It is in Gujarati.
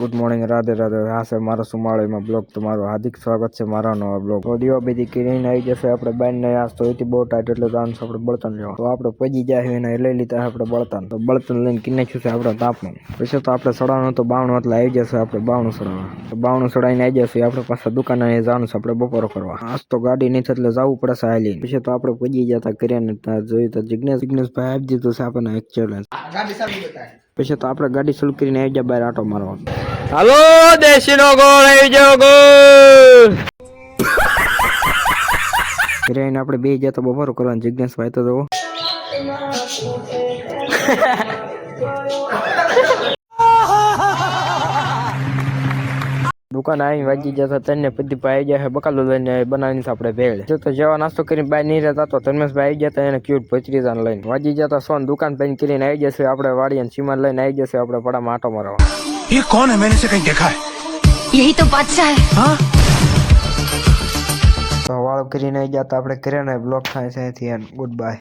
Good morning, Radhe Radhe. આ છે મારો સુમાળીમાં બ્લોગ. તમારું હાર્દિક સ્વાગત છે મારા નવા બ્લોગ. ઓડિયો બધી કરીને આવી જશે આપણે બાર ને આજ તો હતી બહુ ટાઈટ એટલે જવાનું છે આપણે બળતણ લેવા. તો આપણે પજી જાય એને લઈ લીધા આપણે બળતણ. તો બળતણ લઈને કિને છે આપણે તાપનું. પછી તો આપણે સડાવવાનું તો બાવણું એટલે આવી જશે આપણે બાવણું સડાવવા. તો બાવણું સડાઈને આવી જશે આપણે પાછા દુકાને જવાનું છે આપણે બપોરો કરવા. આજ તો ગાડી નથી એટલે જવું પડશે હાલી. પછી તો આપણે પજી જતા કર્યા ત્યાં જોયું તો જિગ્નેશભાઈ આપી દીધું છે આપણને એક ચેલેન્જ. પછી તો આપણે ગાડી ચાલુ કરીને આવી જાય બહાર આટો મારવા. હાલો દેશી નો ગોળ આવી જાવ ગોળ. રેન આપણે બે જતા બપોરો કરવાનું. જિગ્નેશભાઈ તો જવો દુકાન આવી વાગી જતા તને પતિ પાઈ જાય બકાલો લઈને બનાવીને આપણે ભેળ તો જેવા નાસ્તો કરીને બહાર નહીં રહેતા તો ધર્મેશભાઈ આવી જતા એને ક્યુટ ભત્રીજાને લઈને વાગી જતા સોન દુકાન બંધ કરીને આવી જશે આપણે વાડીને સીમાન લઈને આવી જશે આપણે પડામાં આટો મારવા. ये कौन है? मैंने इसे कहीं देखा है. यही तो बादशाह है. हाँ? તો વાળો કરીને આવી જતા આપણે ઘરે ને બ્લોક થાય છે. Good bye.